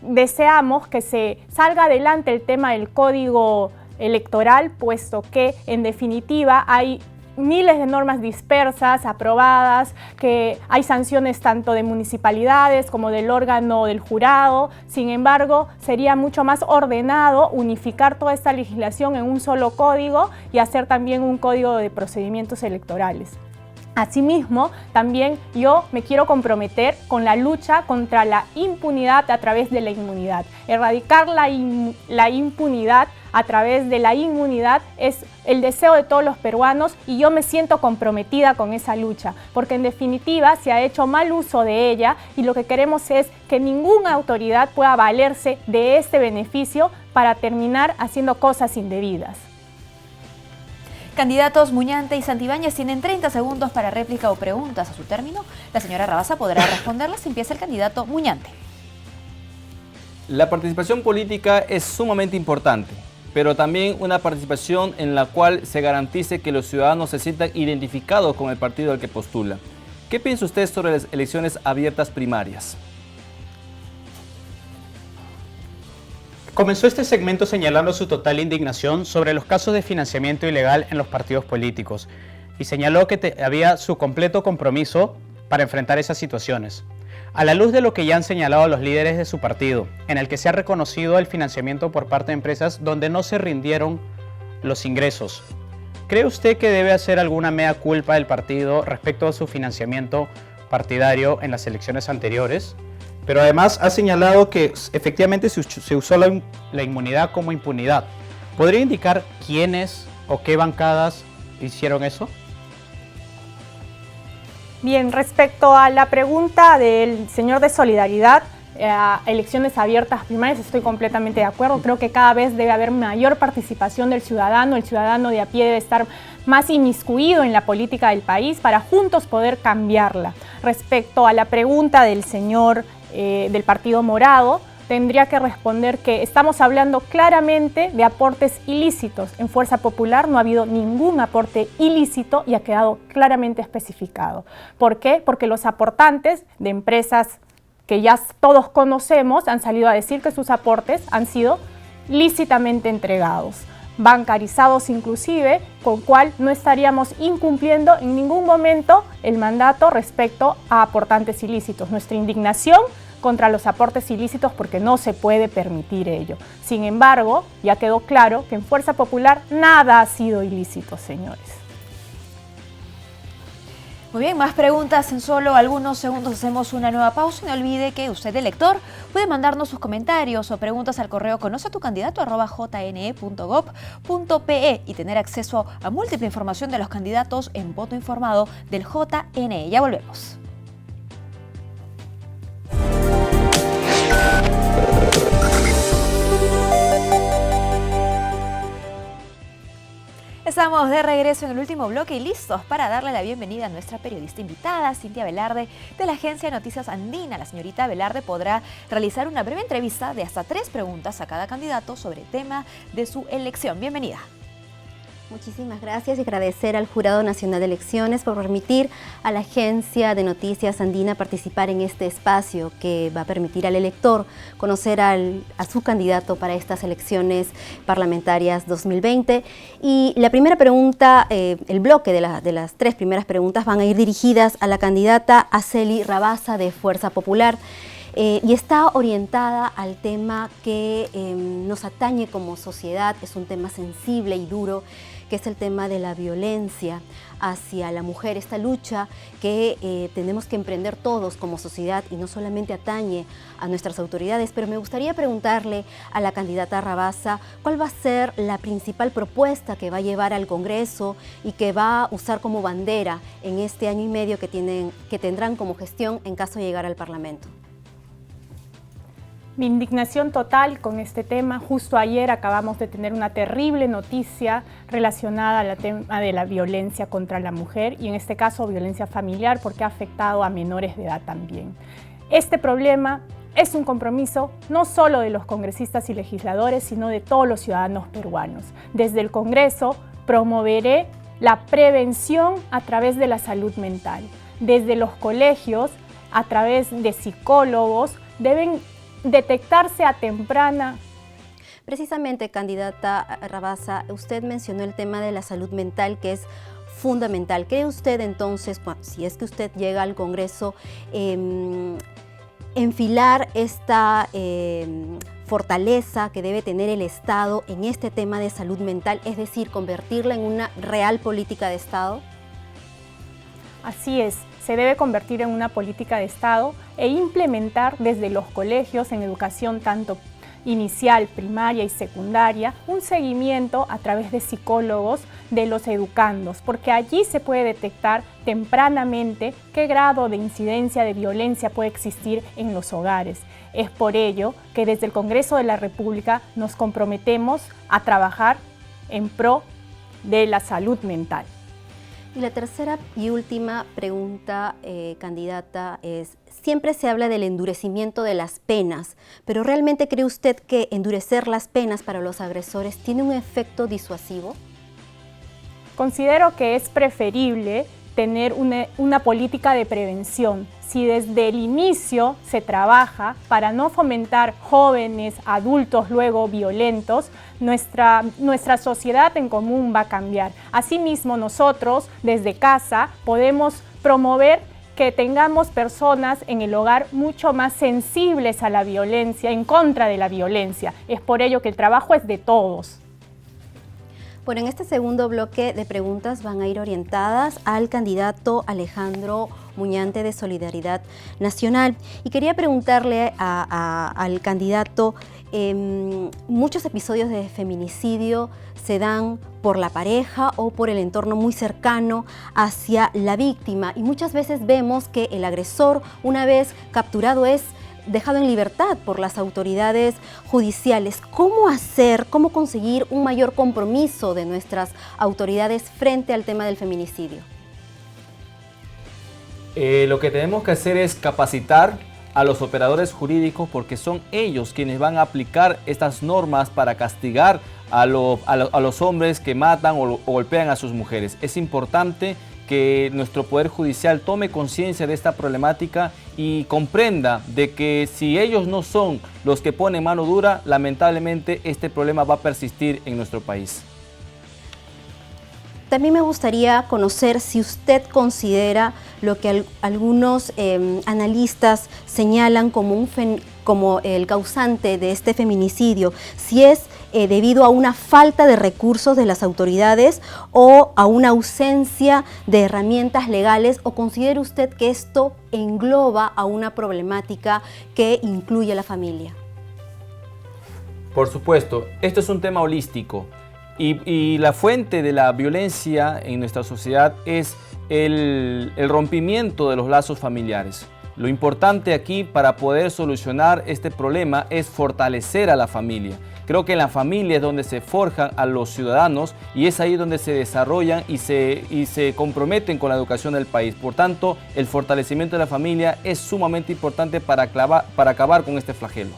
deseamos que se salga adelante el tema del Código Electoral, puesto que en definitiva hay miles de normas dispersas, aprobadas, que hay sanciones tanto de municipalidades como del órgano del jurado. Sin embargo, sería mucho más ordenado unificar toda esta legislación en un solo código y hacer también un código de procedimientos electorales. Asimismo, también yo me quiero comprometer con la lucha contra la impunidad a través de la inmunidad. Erradicar la impunidad a través de la inmunidad es el deseo de todos los peruanos y yo me siento comprometida con esa lucha, porque en definitiva se ha hecho mal uso de ella y lo que queremos es que ninguna autoridad pueda valerse de este beneficio para terminar haciendo cosas indebidas. Candidatos Muñante y Santibáñez tienen 30 segundos para réplica o preguntas. A su término, la señora Rabasa podrá responderlas. Empieza el candidato Muñante. La participación política es sumamente importante, pero también una participación en la cual se garantice que los ciudadanos se sientan identificados con el partido al que postula. ¿Qué piensa usted sobre las elecciones abiertas primarias? Comenzó este segmento señalando su total indignación sobre los casos de financiamiento ilegal en los partidos políticos y señaló que había su completo compromiso para enfrentar esas situaciones. A la luz de lo que ya han señalado los líderes de su partido, en el que se ha reconocido el financiamiento por parte de empresas donde no se rindieron los ingresos, ¿cree usted que debe hacer alguna mea culpa del partido respecto a su financiamiento partidario en las elecciones anteriores? Pero además ha señalado que efectivamente se usó la inmunidad como impunidad. ¿Podría indicar quiénes o qué bancadas hicieron eso? Bien, respecto a la pregunta del señor de Solidaridad, elecciones abiertas primarias, estoy completamente de acuerdo. Creo que cada vez debe haber mayor participación del ciudadano. El ciudadano de a pie debe estar más inmiscuido en la política del país para juntos poder cambiarla. Respecto a la pregunta del señor del Partido Morado, tendría que responder que estamos hablando claramente de aportes ilícitos. En Fuerza Popular no ha habido ningún aporte ilícito y ha quedado claramente especificado. ¿Por qué? Porque los aportantes de empresas que ya todos conocemos han salido a decir que sus aportes han sido lícitamente entregados, bancarizados inclusive, con cual no estaríamos incumpliendo en ningún momento el mandato respecto a aportantes ilícitos. Nuestra indignación contra los aportes ilícitos porque no se puede permitir ello. Sin embargo, ya quedó claro que en Fuerza Popular nada ha sido ilícito, señores. Muy bien, más preguntas en solo algunos segundos. Hacemos una nueva pausa y no olvide que usted, elector, puede mandarnos sus comentarios o preguntas al correo conoceatucandidato@jne.gov.pe y tener acceso a múltiple información de los candidatos en voto informado del JNE. Ya volvemos. Estamos de regreso en el último bloque y listos para darle la bienvenida a nuestra periodista invitada, Cintia Velarde, de la agencia de noticias Andina. La señorita Velarde podrá realizar una breve entrevista de hasta 3 preguntas a cada candidato sobre el tema de su elección. Bienvenida. Muchísimas gracias y agradecer al Jurado Nacional de Elecciones por permitir a la Agencia de Noticias Andina participar en este espacio que va a permitir al elector conocer a su candidato para estas elecciones parlamentarias 2020. Y la primera pregunta, el bloque de las 3 primeras preguntas van a ir dirigidas a la candidata Araceli Rabasa de Fuerza Popular. Y está orientada al tema que nos atañe como sociedad, es un tema sensible y duro, que es el tema de la violencia hacia la mujer, esta lucha que tenemos que emprender todos como sociedad y no solamente atañe a nuestras autoridades. Pero me gustaría preguntarle a la candidata Rabasa cuál va a ser la principal propuesta que va a llevar al Congreso y que va a usar como bandera en este año y medio que tendrán como gestión en caso de llegar al Parlamento. Mi indignación total con este tema. Justo ayer acabamos de tener una terrible noticia relacionada al tema de la violencia contra la mujer y en este caso violencia familiar porque ha afectado a menores de edad también. Este problema es un compromiso no solo de los congresistas y legisladores, sino de todos los ciudadanos peruanos. Desde el Congreso promoveré la prevención a través de la salud mental. Desde los colegios, a través de psicólogos, deben detectarse a temprana. Precisamente, candidata Rabasa, usted mencionó el tema de la salud mental, que es fundamental. ¿Cree usted entonces, si es que usted llega al Congreso, enfilar esta fortaleza que debe tener el Estado en este tema de salud mental, es decir, convertirla en una real política de Estado? Así es, se debe convertir en una política de Estado e implementar desde los colegios en educación tanto inicial, primaria y secundaria, un seguimiento a través de psicólogos de los educandos, porque allí se puede detectar tempranamente qué grado de incidencia de violencia puede existir en los hogares. Es por ello que desde el Congreso de la República nos comprometemos a trabajar en pro de la salud mental. Y la tercera y última pregunta, candidata, es: siempre se habla del endurecimiento de las penas, pero ¿realmente cree usted que endurecer las penas para los agresores tiene un efecto disuasivo? Considero que es preferible tener una política de prevención. Si desde el inicio se trabaja para no fomentar jóvenes, adultos luego violentos, nuestra sociedad en común va a cambiar. Asimismo, nosotros desde casa podemos promover que tengamos personas en el hogar mucho más sensibles a la violencia, en contra de la violencia. Es por ello que el trabajo es de todos. Bueno, en este segundo bloque de preguntas van a ir orientadas al candidato Alejandro Muñante de Solidaridad Nacional. Y quería preguntarle al candidato, muchos episodios de feminicidio se dan por la pareja o por el entorno muy cercano hacia la víctima. Y muchas veces vemos que el agresor, una vez capturado, es dejado en libertad por las autoridades judiciales. ¿Cómo hacer, cómo conseguir un mayor compromiso de nuestras autoridades frente al tema del feminicidio? Lo que tenemos que hacer es capacitar a los operadores jurídicos, porque son ellos quienes van a aplicar estas normas para castigar a los hombres que matan o golpean a sus mujeres. Es importante que nuestro Poder Judicial tome conciencia de esta problemática y comprenda de que si ellos no son los que ponen mano dura, lamentablemente este problema va a persistir en nuestro país. También me gustaría conocer si usted considera lo que algunos analistas señalan como el causante de este feminicidio, si es debido a una falta de recursos de las autoridades o a una ausencia de herramientas legales, o considera usted que esto engloba a una problemática que incluye a la familia. Por supuesto, esto es un tema holístico y la fuente de la violencia en nuestra sociedad es el rompimiento de los lazos familiares. Lo importante aquí para poder solucionar este problema es fortalecer a la familia. Creo que en la familia es donde se forjan a los ciudadanos y es ahí donde se desarrollan y se comprometen con la educación del país. Por tanto, el fortalecimiento de la familia es sumamente importante para acabar con este flagelo.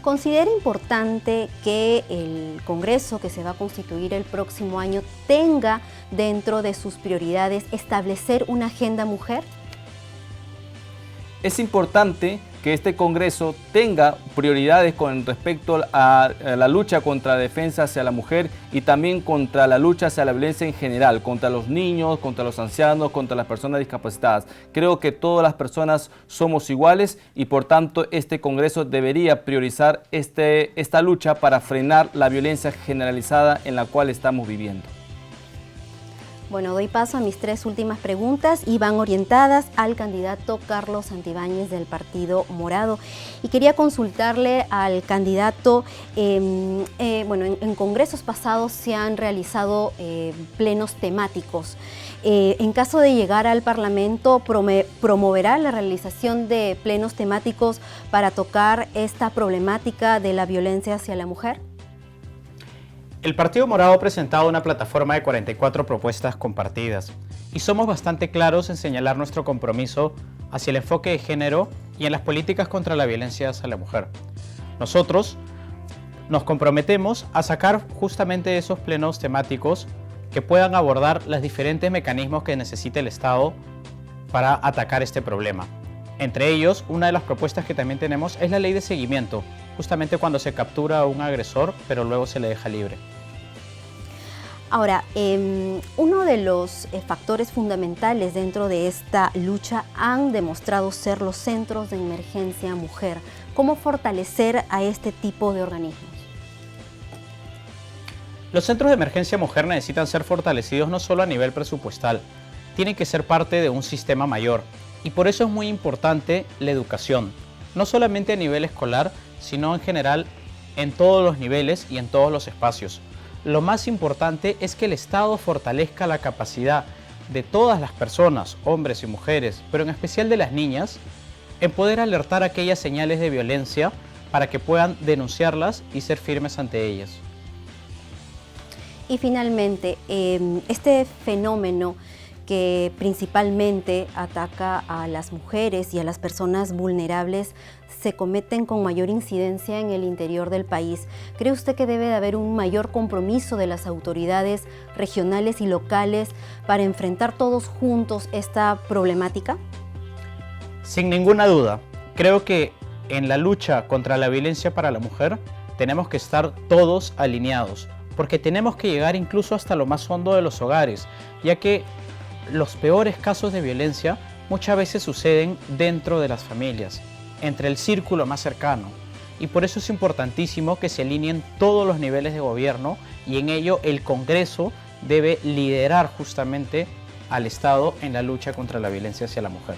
¿Considera importante que el Congreso que se va a constituir el próximo año tenga dentro de sus prioridades establecer una agenda mujer? Es importante que este Congreso tenga prioridades con respecto a la lucha contra la defensa hacia la mujer y también contra la lucha hacia la violencia en general, contra los niños, contra los ancianos, contra las personas discapacitadas. Creo que todas las personas somos iguales y por tanto este Congreso debería priorizar esta lucha para frenar la violencia generalizada en la cual estamos viviendo. Bueno, doy paso a mis 3 últimas preguntas y van orientadas al candidato Carlos Santibáñez del Partido Morado. Y quería consultarle al candidato, en congresos pasados se han realizado plenos temáticos. En caso de llegar al Parlamento, ¿promoverá la realización de plenos temáticos para tocar esta problemática de la violencia hacia la mujer? El Partido Morado ha presentado una plataforma de 44 propuestas compartidas y somos bastante claros en señalar nuestro compromiso hacia el enfoque de género y en las políticas contra la violencia hacia la mujer. Nosotros nos comprometemos a sacar justamente esos plenos temáticos que puedan abordar los diferentes mecanismos que necesita el Estado para atacar este problema. Entre ellos, una de las propuestas que también tenemos es la ley de seguimiento, justamente cuando se captura a un agresor, pero luego se le deja libre. Ahora, uno de los factores fundamentales dentro de esta lucha han demostrado ser los centros de emergencia mujer. ¿Cómo fortalecer a este tipo de organismos? Los centros de emergencia mujer necesitan ser fortalecidos no solo a nivel presupuestal, tienen que ser parte de un sistema mayor. Y por eso es muy importante la educación, no solamente a nivel escolar, sino en general en todos los niveles y en todos los espacios. Lo más importante es que el Estado fortalezca la capacidad de todas las personas, hombres y mujeres, pero en especial de las niñas, en poder alertar aquellas señales de violencia para que puedan denunciarlas y ser firmes ante ellas. Y finalmente, este fenómeno que principalmente ataca a las mujeres y a las personas vulnerables se cometen con mayor incidencia en el interior del país. ¿Cree usted que debe de haber un mayor compromiso de las autoridades regionales y locales para enfrentar todos juntos esta problemática? Sin ninguna duda, creo que en la lucha contra la violencia para la mujer tenemos que estar todos alineados, porque tenemos que llegar incluso hasta lo más hondo de los hogares, ya que los peores casos de violencia muchas veces suceden dentro de las familias, entre el círculo más cercano. Y por eso es importantísimo que se alineen todos los niveles de gobierno y en ello el Congreso debe liderar justamente al Estado en la lucha contra la violencia hacia la mujer.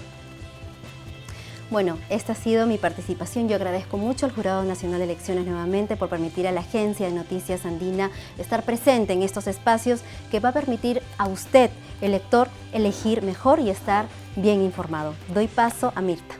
Bueno, esta ha sido mi participación. Yo agradezco mucho al Jurado Nacional de Elecciones nuevamente por permitir a la Agencia de Noticias Andina estar presente en estos espacios que va a permitir a usted, elector, elegir mejor y estar bien informado. Doy paso a Mirta.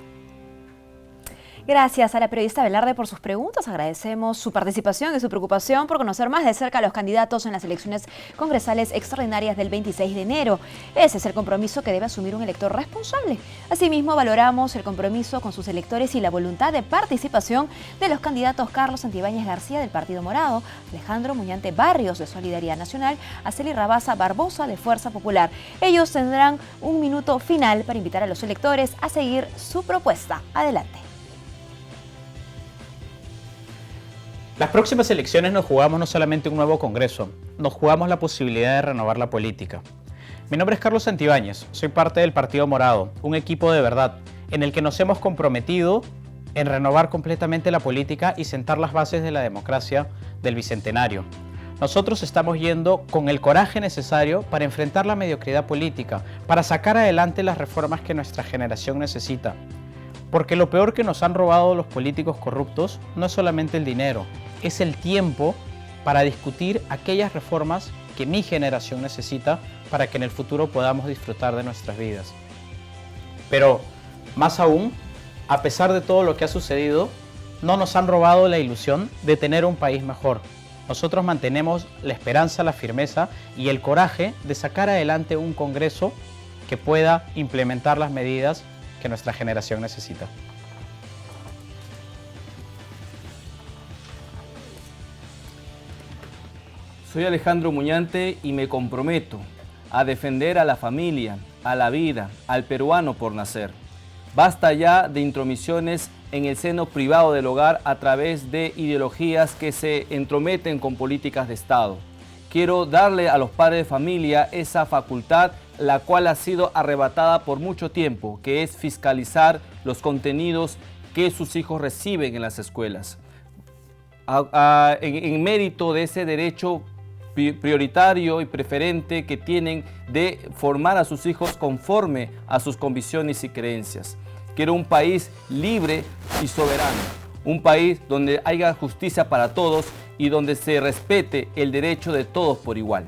Gracias a la periodista Velarde por sus preguntas. Agradecemos su participación y su preocupación por conocer más de cerca a los candidatos en las elecciones congresales extraordinarias del 26 de enero. Ese es el compromiso que debe asumir un elector responsable. Asimismo, valoramos el compromiso con sus electores y la voluntad de participación de los candidatos Carlos Santibáñez García del Partido Morado, Alejandro Muñante Barrios de Solidaridad Nacional, Araceli Rabasa Barbosa de Fuerza Popular. Ellos tendrán un minuto final para invitar a los electores a seguir su propuesta. Adelante. Las próximas elecciones nos jugamos no solamente un nuevo Congreso, nos jugamos la posibilidad de renovar la política. Mi nombre es Carlos Santibáñez, soy parte del Partido Morado, un equipo de verdad, en el que nos hemos comprometido en renovar completamente la política y sentar las bases de la democracia del Bicentenario. Nosotros estamos yendo con el coraje necesario para enfrentar la mediocridad política, para sacar adelante las reformas que nuestra generación necesita. Porque lo peor que nos han robado los políticos corruptos no es solamente el dinero, es el tiempo para discutir aquellas reformas que mi generación necesita para que en el futuro podamos disfrutar de nuestras vidas. Pero, más aún, a pesar de todo lo que ha sucedido, no nos han robado la ilusión de tener un país mejor. Nosotros mantenemos la esperanza, la firmeza y el coraje de sacar adelante un Congreso que pueda implementar las medidas que nuestra generación necesita. Soy Alejandro Muñante y me comprometo a defender a la familia, a la vida, al peruano por nacer. Basta ya de intromisiones en el seno privado del hogar a través de ideologías que se entrometen con políticas de Estado. Quiero darle a los padres de familia esa facultad, la cual ha sido arrebatada por mucho tiempo, que es fiscalizar los contenidos que sus hijos reciben en las escuelas. En mérito de ese derecho prioritario y preferente que tienen de formar a sus hijos conforme a sus convicciones y creencias. Quiero un país libre y soberano, un país donde haya justicia para todos y donde se respete el derecho de todos por igual.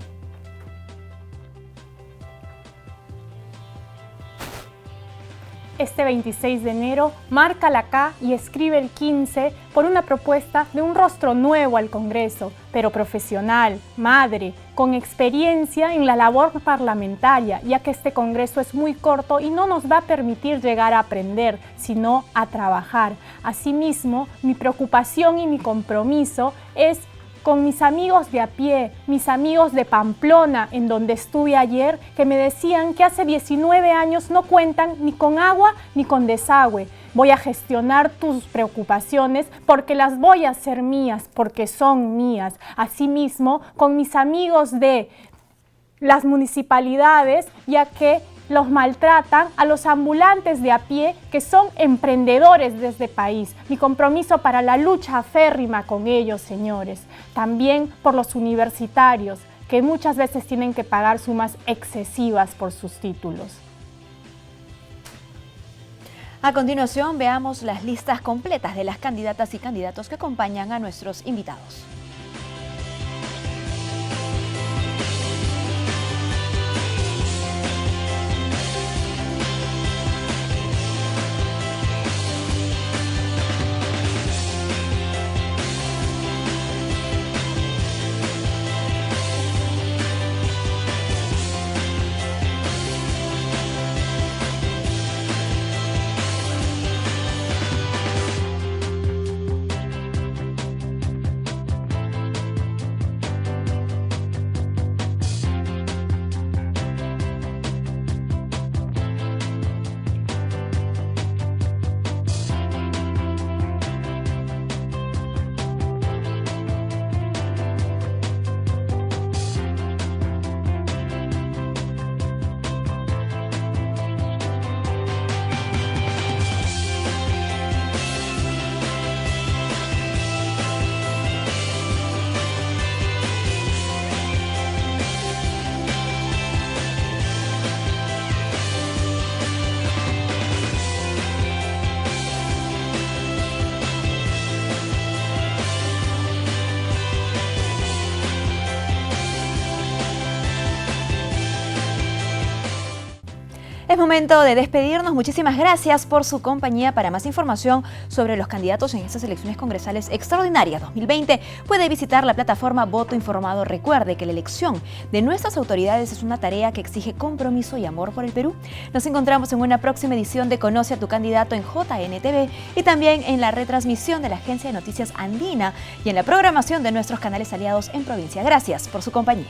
Este 26 de enero marca la K y escribe el 15 por una propuesta de un rostro nuevo al Congreso, pero profesional, madre, con experiencia en la labor parlamentaria, ya que este Congreso es muy corto y no nos va a permitir llegar a aprender, sino a trabajar. Asimismo, mi preocupación y mi compromiso es con mis amigos de a pie, mis amigos de Pamplona, en donde estuve ayer, que me decían que hace 19 años no cuentan ni con agua ni con desagüe. Voy a gestionar tus preocupaciones porque las voy a hacer mías, porque son mías. Asimismo, con mis amigos de las municipalidades, ya que los maltratan a los ambulantes de a pie que son emprendedores de este país. Mi compromiso para la lucha férrima con ellos, señores. También por los universitarios, que muchas veces tienen que pagar sumas excesivas por sus títulos. A continuación, veamos las listas completas de las candidatas y candidatos que acompañan a nuestros invitados. Es momento de despedirnos. Muchísimas gracias por su compañía. Para más información sobre los candidatos en estas elecciones congresales extraordinarias 2020, puede visitar la plataforma Voto Informado. Recuerde que la elección de nuestras autoridades es una tarea que exige compromiso y amor por el Perú. Nos encontramos en una próxima edición de Conoce a tu candidato en JNTV y también en la retransmisión de la Agencia de Noticias Andina y en la programación de nuestros canales aliados en provincia. Gracias por su compañía.